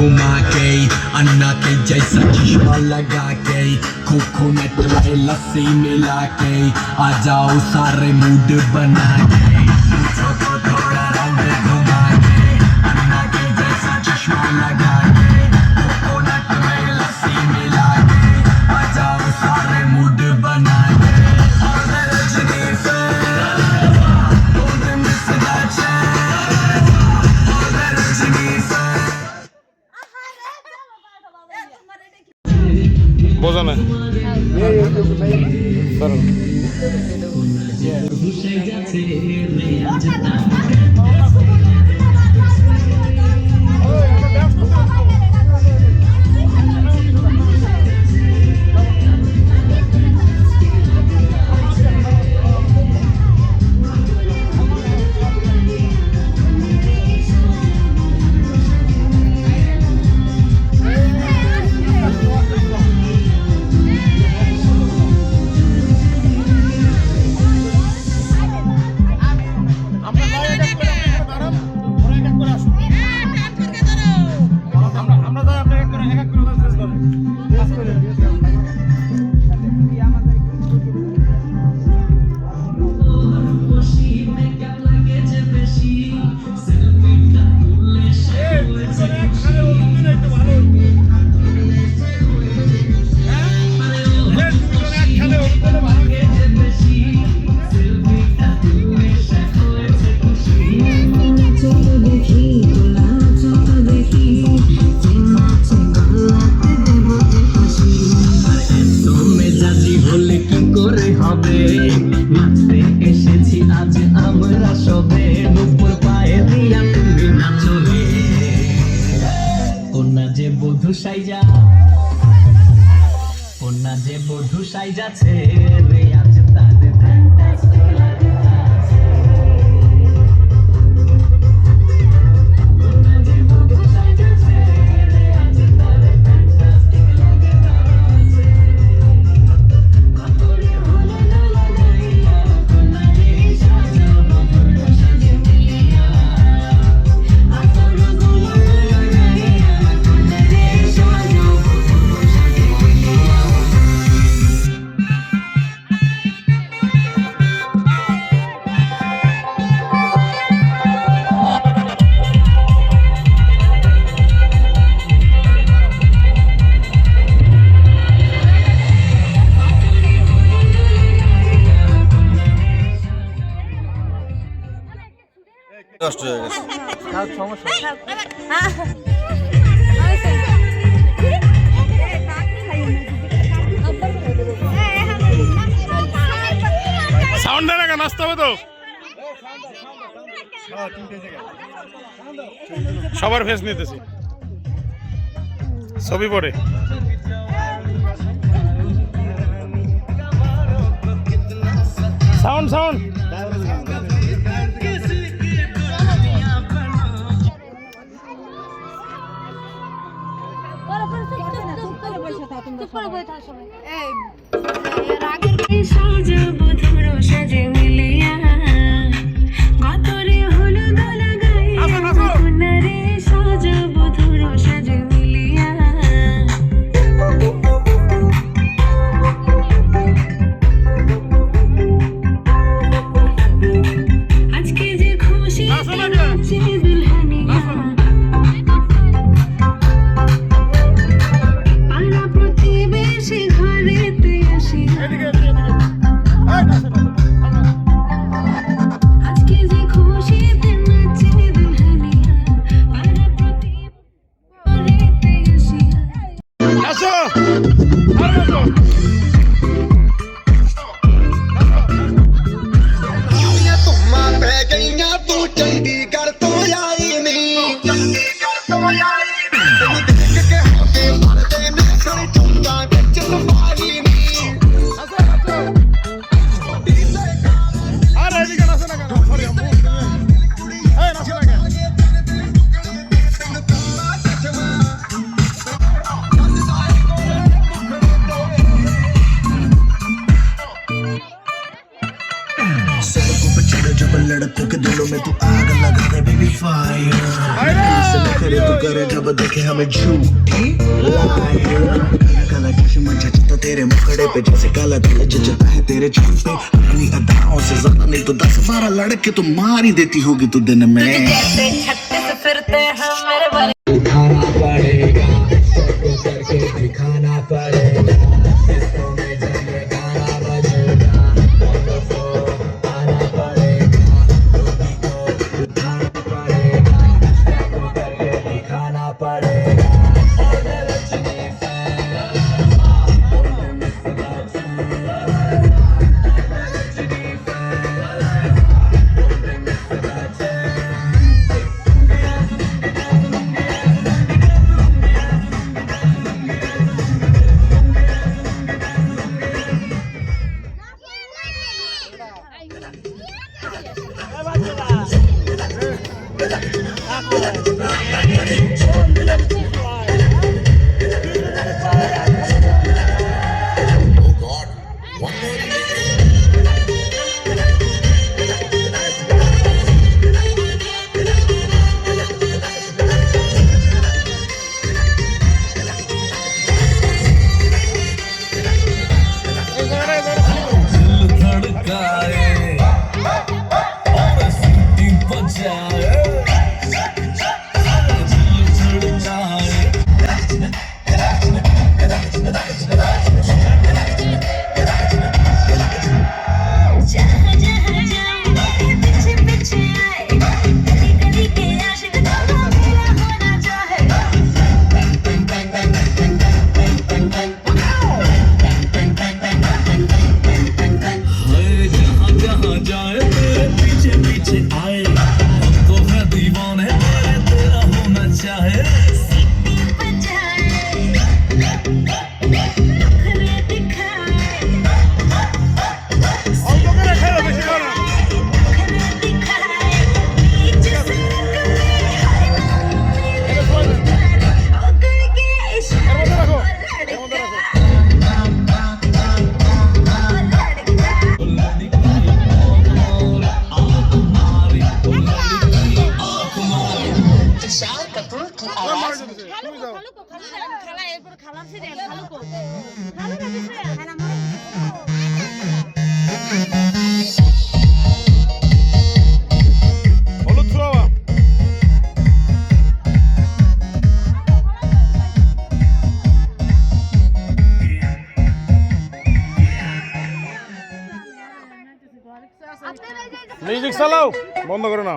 घुमा के, अन्ना के जैसा चश्मा लगा के, कोकोनट में लस्सी मिला के, आ जाओ सारे मूड बना के, मुझको तो थोड़ा रंग घुमा के, अन्ना के जैसा चश्मा लगा के, कोकोनट में लस्सी मिला के, आ जाओ सारे मूड बना के। বোঝা না কন্যা যে বধূ সাইজাছে রে আজ তাদের ফ্যান্টাস্টিক লাগে কন্যা যে বধূ সাইজাছে রে আজ তাদের ফ্যান্টাস্টিক লাগে কাতরে হলো না লাগাইয়া কন্যা রে সাজানো বধূ সাজে মিলিয়া কাতরে হলো না লাগাইয়া কন্যা রে সাজানো বধূ সাজে মিলিয়া নষ্ট হয়ে গেছে সাউন্ড দেয় না কেন আসতে হবে তো সবার ফেস নিতেছি ছবি পরে সাউন্ড সাউন্ড लड़कों के दिलों में तू आग लगा दे बेबी फायर नखरे तू करे जब देखे हमें झूठी काला चश्मा जचता तेरे मुखड़े पे जैसे काला तिल जचता है तेरे चेहरे पे अपनी अदाओं से ज्यादा नहीं तो 10-12 लड़के तो मार ही देती होगी तू दिन में जैसे 36 फिरते हैं मेरे बारे दिखाना पड़ेगा सबको करके दिखाना पड़ेगा इसको में जब ये गाना बजेगा wonderful आना पड़ेगा लोगों को दिखाना पड़ेगा सबको करके दिखाना पड़ेगा হলুদ ছোঁয়া মিউজিক চালাও বন্ধ করো না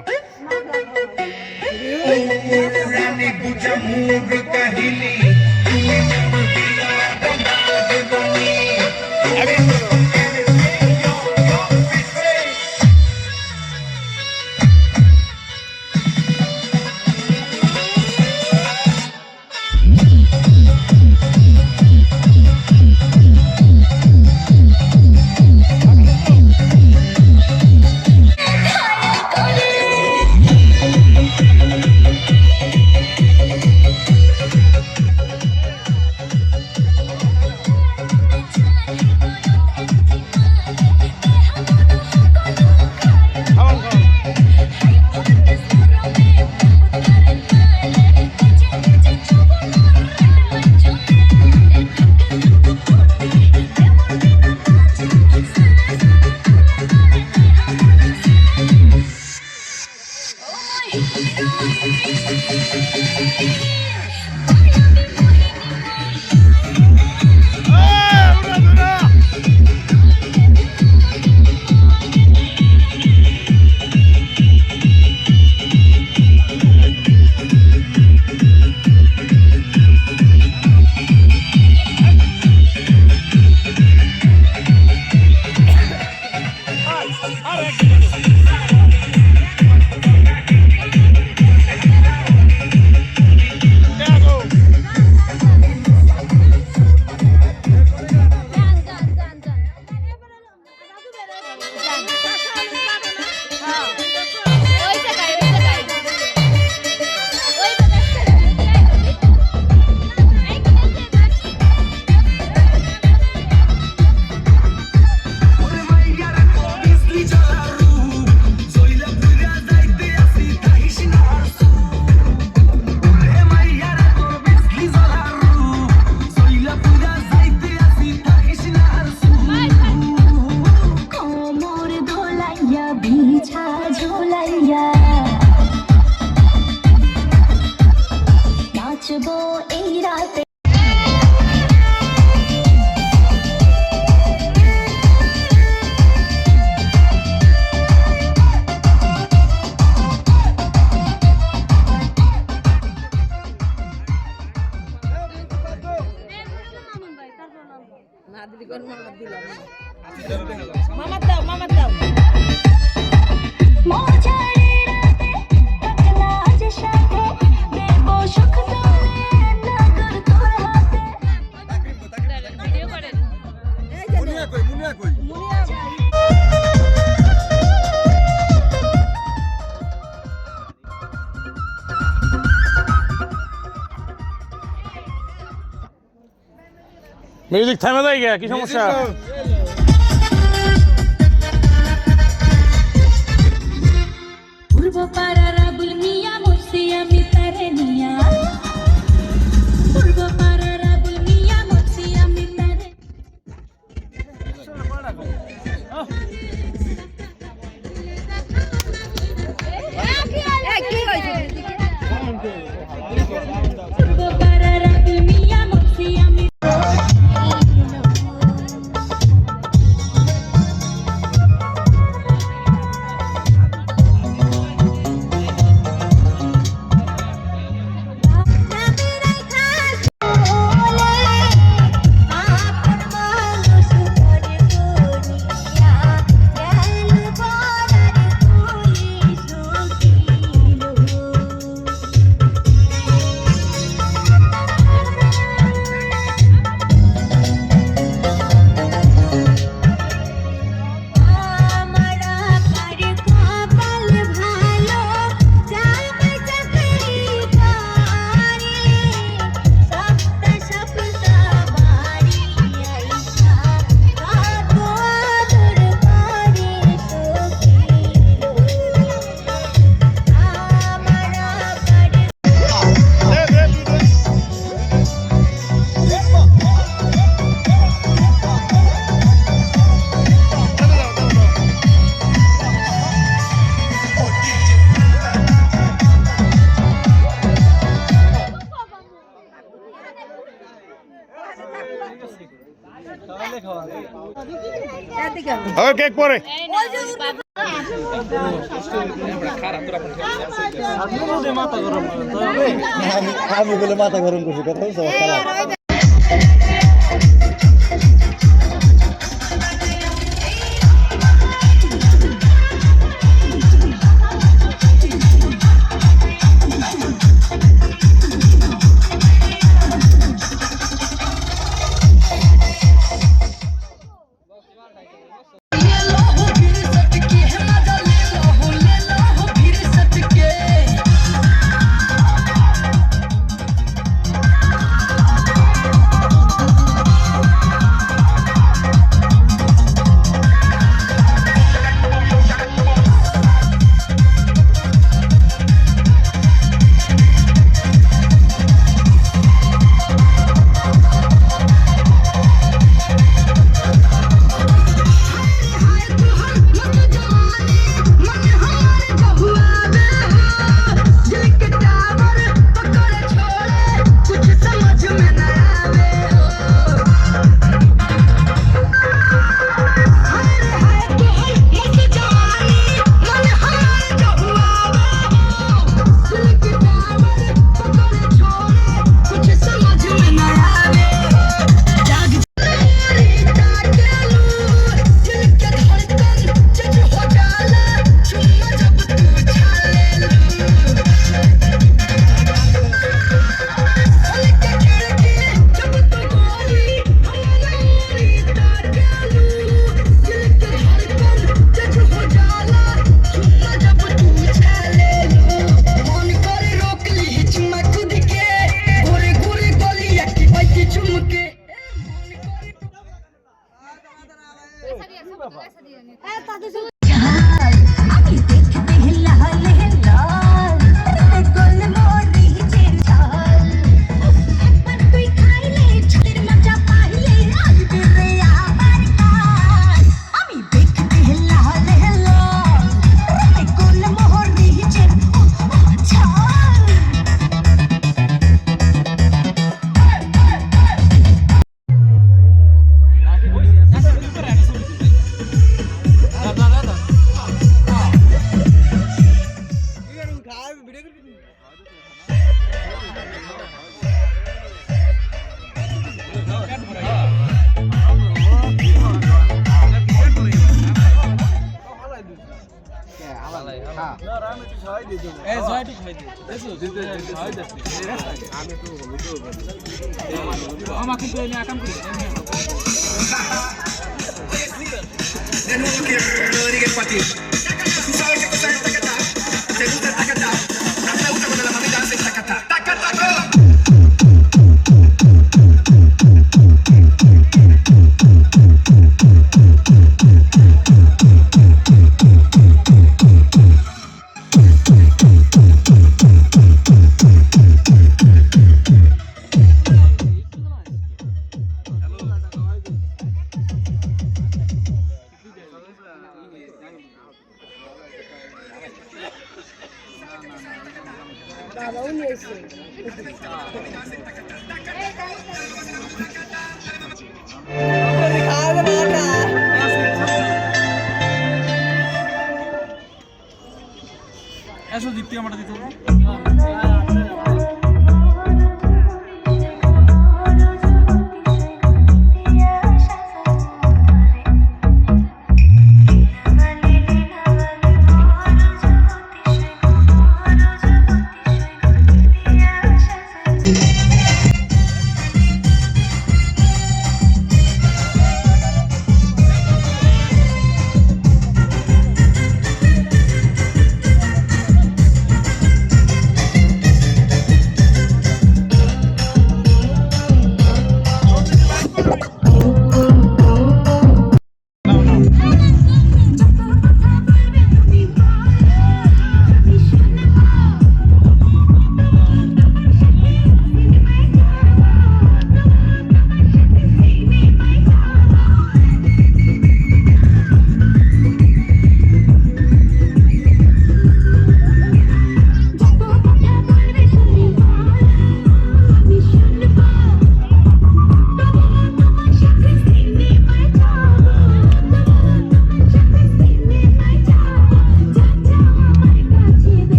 নাচবো এই রাতে মজারে রাতে কাটনা আজ সাথে দেব সুখ তোরে নগর তোর হাতে মিউজিক থামে যায় গিয়া কি সমস্যা? পূর্ব পাড়ার আবুল মিয়া মুর্শি আমি তারে নিয়া পূর্ব পাড়ার আবুল মিয়া মুর্শি আমি তারে পূর্ব পাড়ার আবুল মিয়া মুর্শি আমি কেক পরে আমি বলে মাথা গরম করছি কথা বলছো De nuevo quiero Rodríguez para ti. Tú sabes qué cosa es tacatá. Te gusta el tacatá. A mí me gusta cuando la mamita hace tacatá. Tacatá. Eso dipti আমার দিতে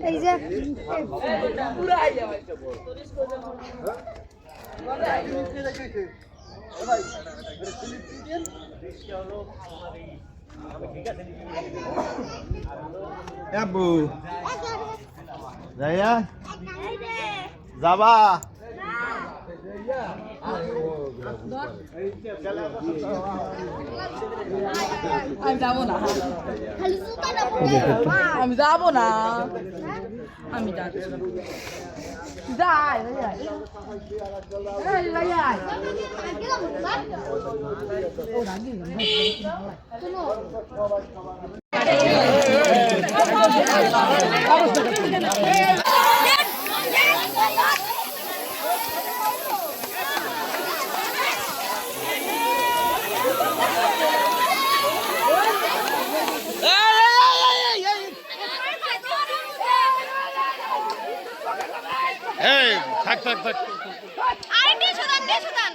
এই যে আব্বু যাইয়া যাবা আমি যাবো না খালি জুতাটা আমি যাবো না আমি যাচ্ছি যাই এই থাক থাক থাক আরেকটা সুদান দে সুদান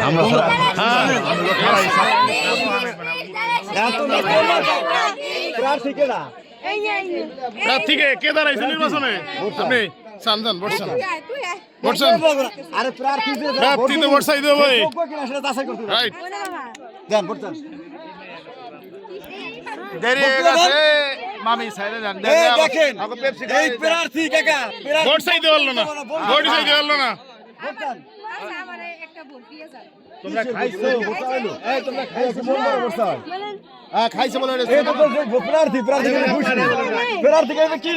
আমরা প্রার্থীকে না প্রার্থীকে কে দাঁড়াইছে নির্বাচনে আপনি সানজান বটসন বটসন আরে প্রার্থী প্রার্থী তো ভোট চাইতে হবে কিনা সেটা যাচাই করতে হবে রাইট দেন বটসন দেরি হয়ে গেছে মামি সাইরে যান দেখেন আমাকে পেপসি এই প্রার্থী কাকা ভোট চাইতে পারলো না ভোট চাইতে পারলো না তোমরা খাইছো ভোট হলো এই তোমরা খাইছো মন করে ভোট চাও হ্যাঁ খাইছে বলে এই তো প্রার্থী প্রার্থী খুশি প্রার্থী কে কি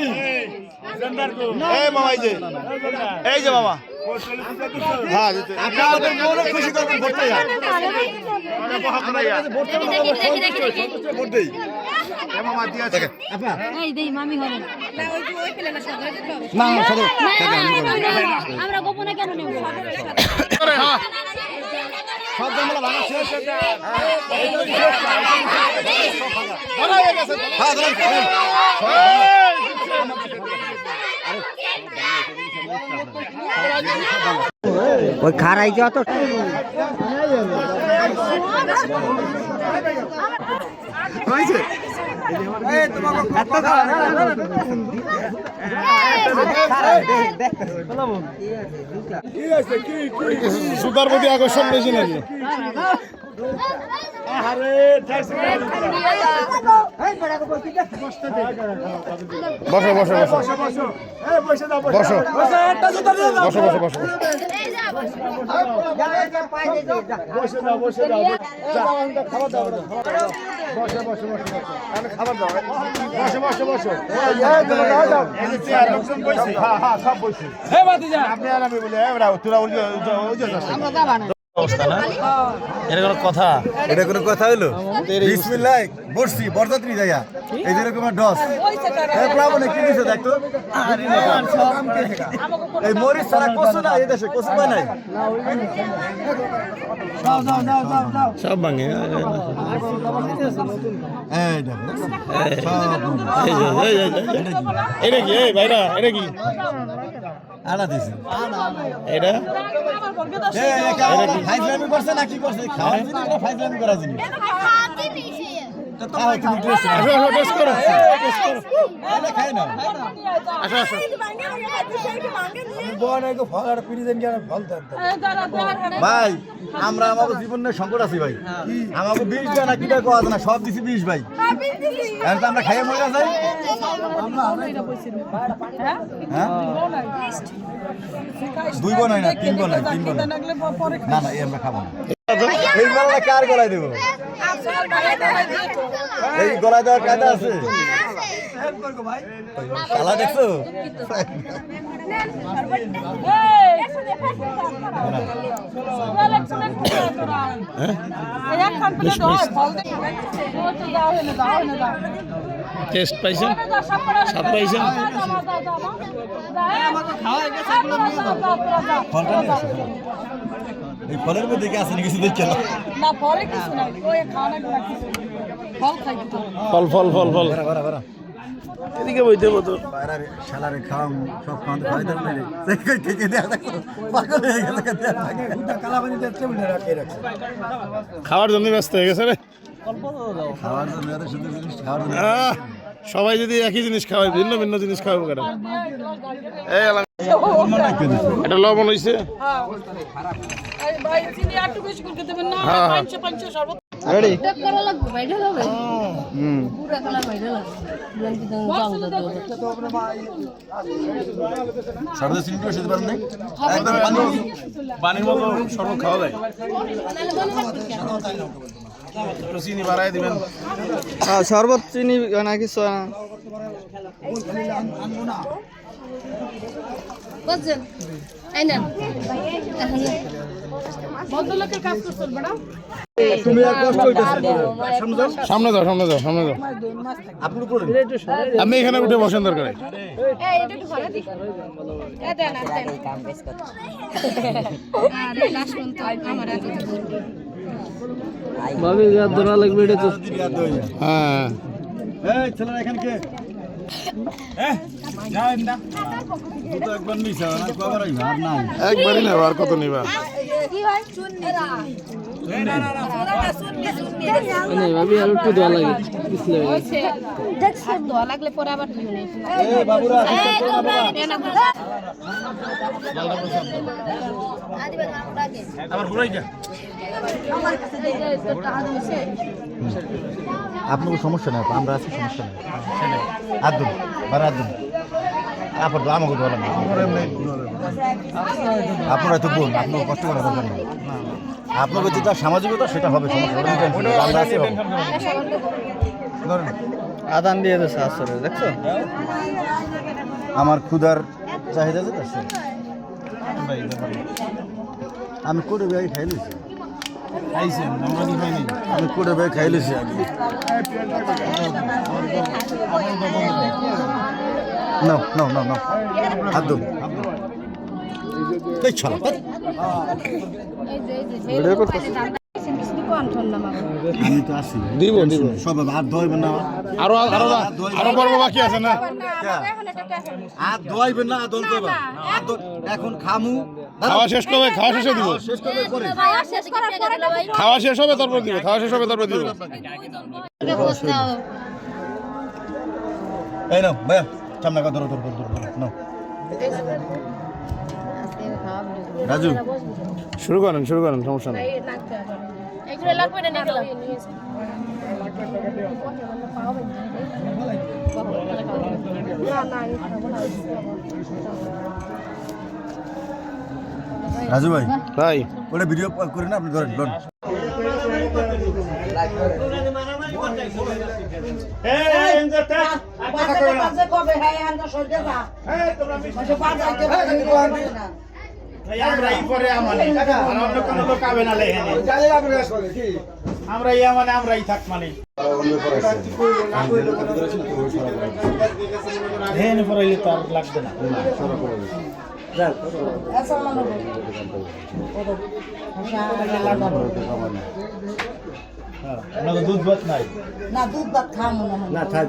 এই মামা এই যে মামা হ্যাঁ আপনাদের মন খুশি করবেন ভোট চাই ভোট দেই মামা দিয়া থাকে এই দেই মামি হবে না ওই যে ওই পেলে না সদরে যেতে হবে না সদর আমরা গোপনে কেন নেব আরে হ্যাঁ সব জামলা ভাঙা শেষ ভালো হয়ে গেছে হ্যাঁ ধরেন ওই খারাই যত সুতার প্রতি আকর্ষণ বেশি নাকি বসো বসো বসো বসো বসো বসো বসো বসো কথা এটা কোনো কথা হইলো বিসমিল্লাহ বসছি বরযাত্রী যাইয়া এই যেরকম ডস এই প্লাবনে কি দিছে দেখতো এই মরিচ ছাড়া কচু না এই দেশে কচু পায় নাই সব ভাঙে এই দেখো এটা কি এই ভাইরা এটা কি আনা দিছে এটা ফাইজলামি করছে না কি করছে খাওয়ার জিনিস এটা ফাইজলামি করা জিনিস তুমি ড্রেস আসো আসো টেস্ট করো টেস্ট করো খাই না আসো আসো ভাই আমরা আমাদের জীবনের সংকট আছি ভাই আমাকে 20 টাকা কিটা কোয়া না সব দিছি 20 ভাই এখন তো আমরা খাইয়ে মরে যাই হ্যাঁ দুই বোন হয় না তিন বোন হয় তিন বোন না না এই আমরা খাবো না এই মালটা কার গলায় দেব এই গলায় দেওয়ার কায়দা আছে শালা দেখছো টেস্ট পাইছেন স্বাদ পাইছেন এই ফলের মধ্যে কি আছে কিছু দেখে না ফলে কিছু নাই ওই খাওয়া না ফল খাই তো ফল ফল ফল ফল এদিকে বইতে বতো শালারে খাম সব খাওয়াতে খাওয়াই দেন না রে থেকে দেয়া দেখো পাগল হয়ে গেছে কালা পানি দিয়ে টেবিলে রাখে রাখছে খাওয়ার জন্য ব্যস্ত হয়ে গেছে রে খাওয়ার জন্য এত সুন্দর জিনিস খাওয়ার জন্য সবাই যদি একই জিনিস খাওয়ায় ভিন্ন ভিন্ন জিনিস খাওয়াবো কেন এটা লবণ হয়েছে ভাই চিনি একটু বেশি করে দেবেন না পাঁচ শরবত রেডি টক করা লাগবে বাইরে হবে পুরা কালার বাইরে লাগবে ব্ল্যাঙ্কি দাও দাও সর্বদা চিনি তো সেটা পারেন না একদম পানি পানির মতো শরবত খাওয়া যায় চিনি বাড়াই দিবেন শরবত চিনি না কিছু বুঝছেন এই নেন ভদ্রলোকের কাজ করছেন ম্যাডাম তুমি আর কষ্ট হইতাছে সামনে যাও সামনে যাও সামনে যাও আপনি উপরে আমি এখানে উঠে বসেন দরকার এই এটা একটু ঘরে দিই এটা না এই কাম বেশ কর আরে লাস্ট পর্যন্ত আমার এত ভাবি গাদ ধরা লাগবে এটা তো হ্যাঁ এই ছেলেরা এখানে কে তো একবার নিছে না কবার আইবা আর নাই একবারই নেবা আর কত নিবা কি হয় শুননিরা নেই ভাবি আর একটু দেওয়া লাগে বুঝলে দেখছেন দোয়া লাগলে পরে আবার দিও নেই এই বাবুরা আসতে তো না বাবা আবার ঘুরাই যা আপনার সমস্যা নাই আমরা আছি সমস্যা নাই আদুন বার আদুন আপর তো আমাকে বলেন আপনারা তো বল আপনার কষ্ট করা দরকার নেই আপনার যেটা সামাজিকতা সেটা হবে সমস্যা নেই আমরা আছি ধরেন আদান দিয়ে দিছে আসলে দেখছো আমার ক্ষুধার চাহিদা যেটা সে আমি কোটে ব্যাগ খাই লইছি খাইছেন আমরা কি খাই নাই আমি কোটে ব্যাগ খাই লইছি আগে No, no, no, no. Abdul. এই ছলা আমি তো আসি দিব দিব সব হাত ধোয়াইবেন না আরো আরো আরো পর্ব বাকি আছে না হাত ধোয়াইবেন না আদল করবা এখন খামু খাওয়া শেষ করবে খাওয়া শেষে দিব শেষ করবে পরে শেষ করার পরে ভাই খাওয়া শেষ হবে তারপর দিব খাওয়া শেষ হবে তারপর দিব এই নাও ভাইয়া সামনে কা ধরো ধরো ধরো নাও রাজু শুরু করেন সমস্যা নেই এগুলো লাগবে না নিয়ে রাজু ভাই ভাই ওটা ভিডিও করে না আপনি ধরেন ধরুন আমরাই থাক মানে তার লাগবে না দুধ ভাত নাই না দুধ ভাত খামু না থাক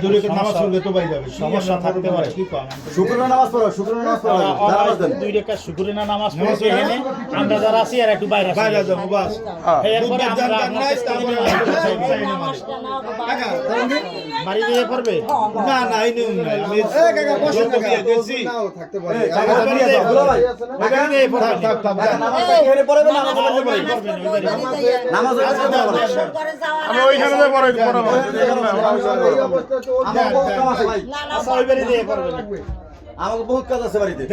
দূরে নামাজ পড়লে তো বাই যাবে সমস্যা থাকতে পারে কি কম শুক্রবার নামাজ পড়ো দুই রেখা শুকরিয়া নামাজ পড়তে এনে আমরা যারা আছি আর একটু বাইরে যাবো বাস এরপরে আমরা বাড়ি দিয়ে পড়বে না না এই নিয়ম নাই আমি কাকা বসে দিয়ে দিয়েছি থাকতে পারে এখানে পড়বে না নামাজ আমি ওইখানে যে পড়াই পড়াবো আমাকে বহুত কাজ আছে বাড়িতে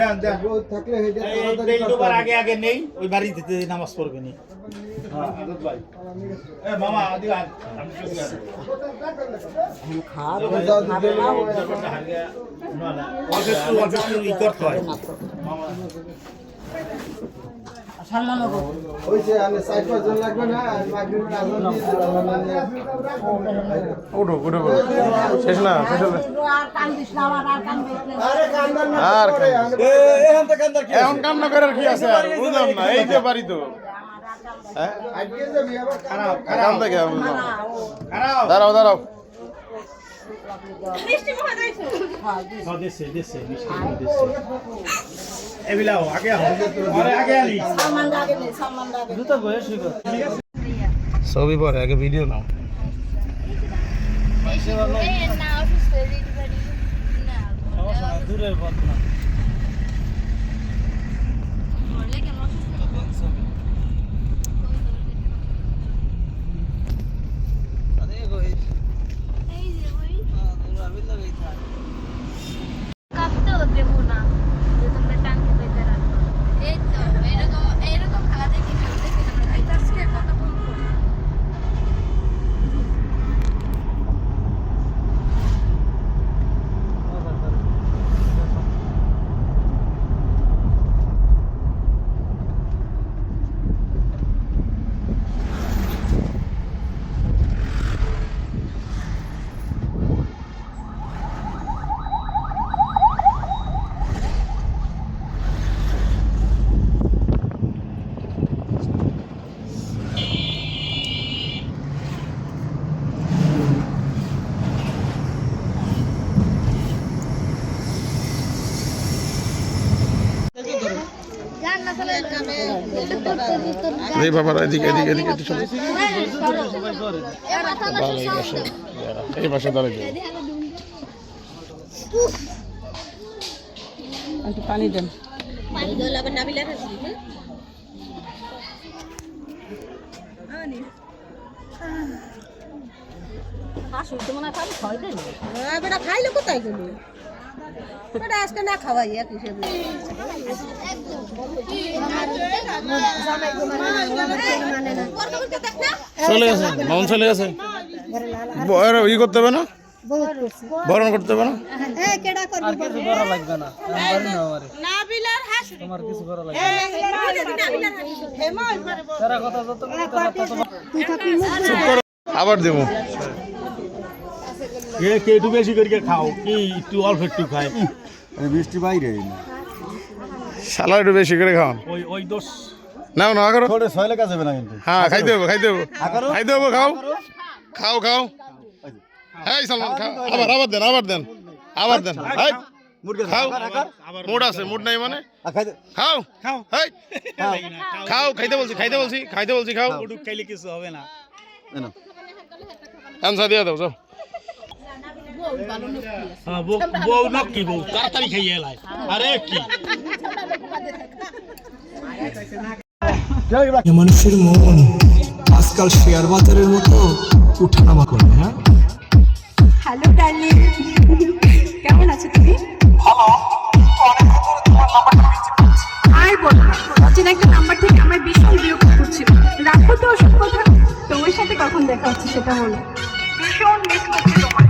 আগে আগে নেই ওই বাড়িতে নামাজ পড়বে নি মামা উঠো উঠো শেষ না শেষ হবে আর এখন কান্না করার কি আছে বুঝলাম না এই যে বাড়ি তো খারাপ দেখে খারাপ দাঁড়াও দাঁড়াও দেশে দেশে এবিলাও আগে আগে আনি জুতা বয়স ছবি পরে আগে ভিডিও নাও দূরের পথ না এই বাবা এদিকে এদিকে এদিকে একটু চলো এই পাশে দাঁড়াই যাও পানি দেন খাইলে কোথায় গেল আজকে না খাওয়াই এক হিসেবে চলে গেছে মামুন চলে গেছে ই করতে হবে না বরণ করতে হবে না আবার দেবো একটু বেশি করে খাও কি একটু অল্প একটু খায় বৃষ্টি বাইরে শালা একটু বেশি করে খাওয়ান ওই ওই দোষ নাও না করো থোড়ে ছয় লেখা যাবে না কিন্তু হ্যাঁ খাইতে হবে খাইতে হবে খাইতে হবে খাও খাও খাও হ্যাঁ সালমান খাও আবার দেন আবার দেন এই খাও মুড আছে মুড নাই মানে খাও খাও এই খাও খাইতে বলছি খাও উডুক খাইলে কিছু হবে না আনসা দিয়ে দাও যাও বউ নক্কি বউ তাড়াতাড়ি খাইয়ে এলাই আরে কি মানুষের মন আজকাল শেয়ার বাজারের মতো উঠানামা করে হ্যাঁ হ্যালো ডার্লিং কেমন আছো তুমি আর বলো না অচেনা একটা নাম্বার থেকে আমার ভীষণ বিরক্ত করছিল রাখো তো ওসব কথা তোমার সাথে কখন দেখা হচ্ছে সেটা বলো ভীষণ মিস করছি তোমার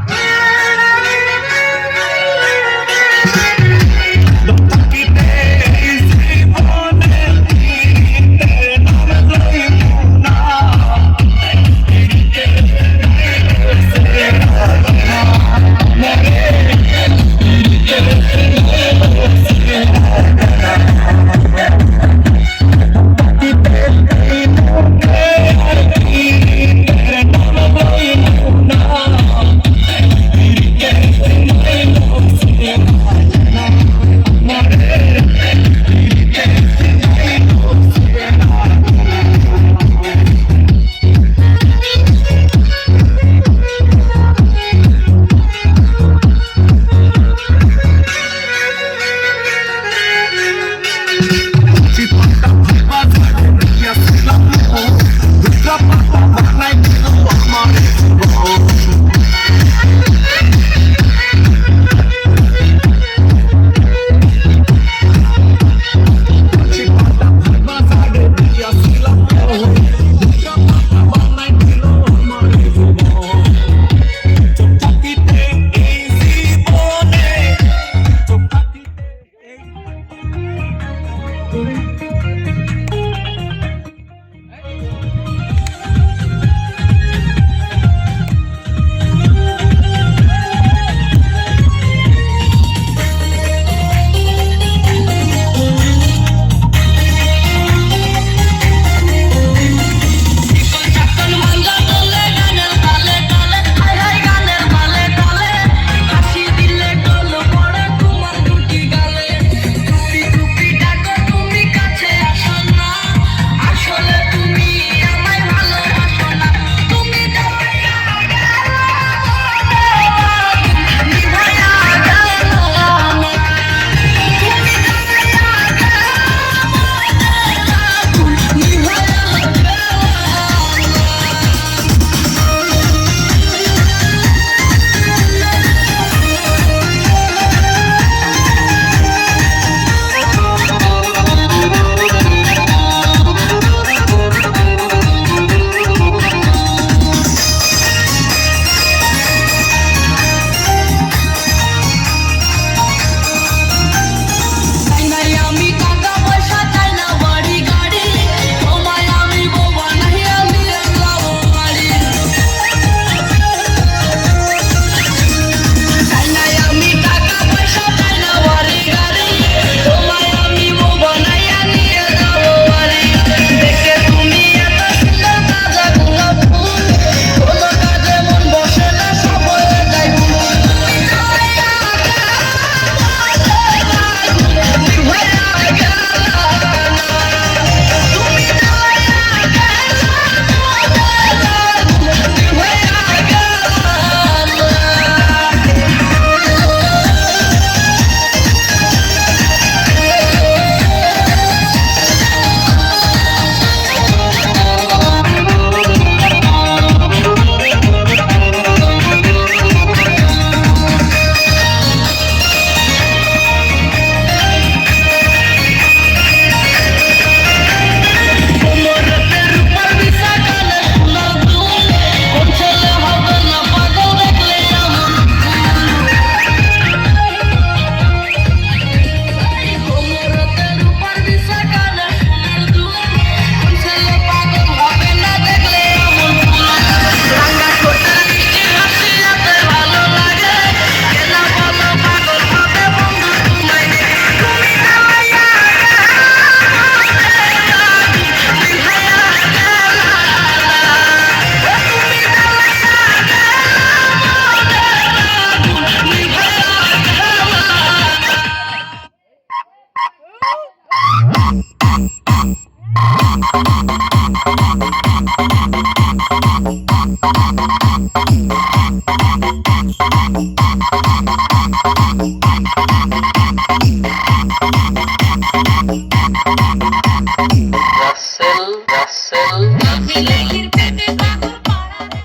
বিলাইয়ের প্রেমে পাগল পাড়ার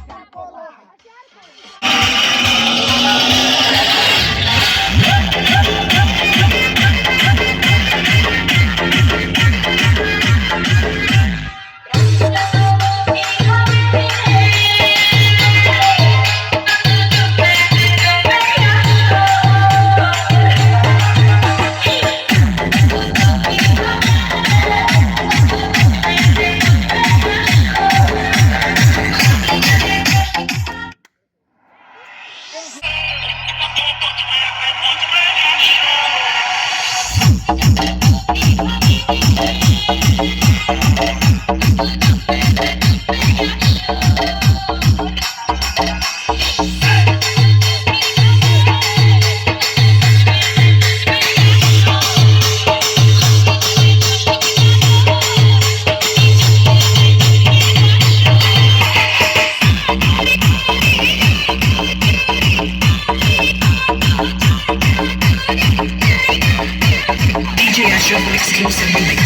DJ Ashraf exclusive mix.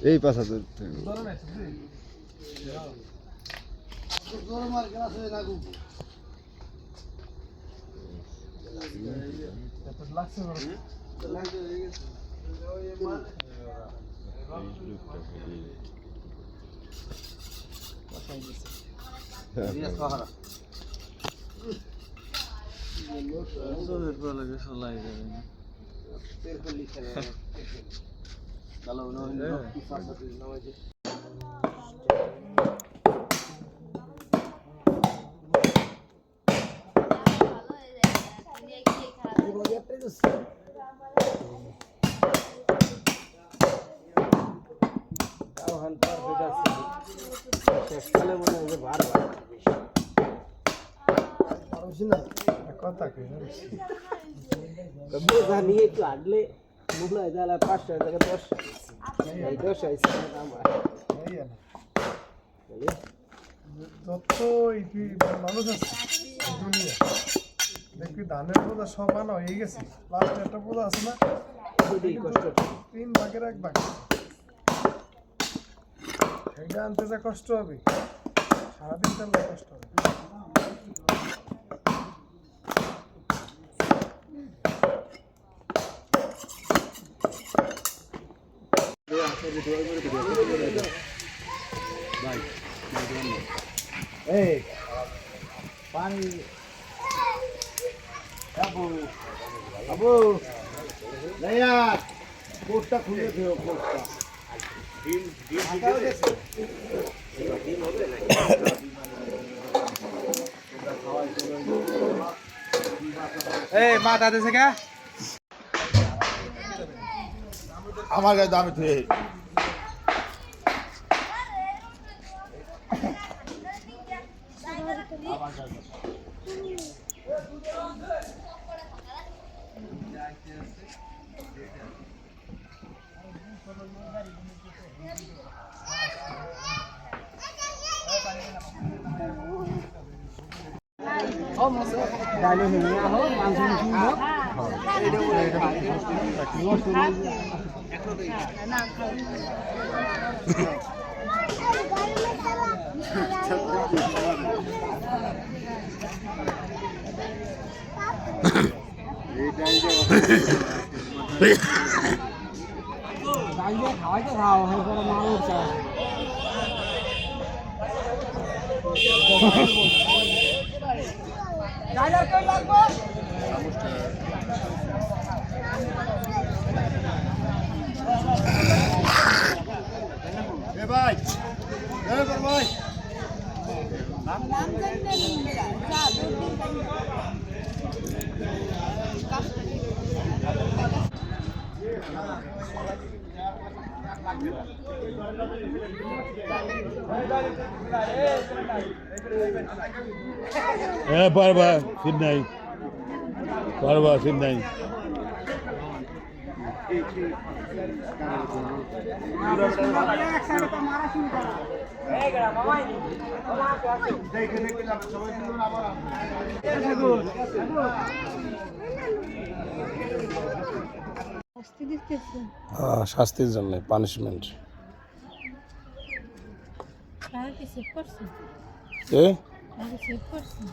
এই পাশা নিয়ে একটু আটলে মূল্য হয় তাহলে 500 টাকা 10 এই 10 আইছে আমার যত মানুষ আছে দুনিয়া দেখবি ধানের পূজা সব আনা হয়ে গেছে লাস্টে একটা পূজা আছে না কষ্ট 3 ভাগের 1 ভাগ এটা আনতে যা কষ্ট হবে সারাদিন চাললে কষ্ট হবে এই পানি আবু আবু লাইয়া কোটটা খুলে দিও কোটটা ডিম হবে না এই মা দাদা থেকে আমার গায়ে দামে তুই ডাইলে হেনে আহো মাংস মিশিয়ে হোক খাওয়াই তো খাও হয়ে পরে মা উঠছে পারবা সিট নাই পারবা সিট নাই শাস্তির জন্য পানিশমেন্ট সেভ করছি এ সেভ করছি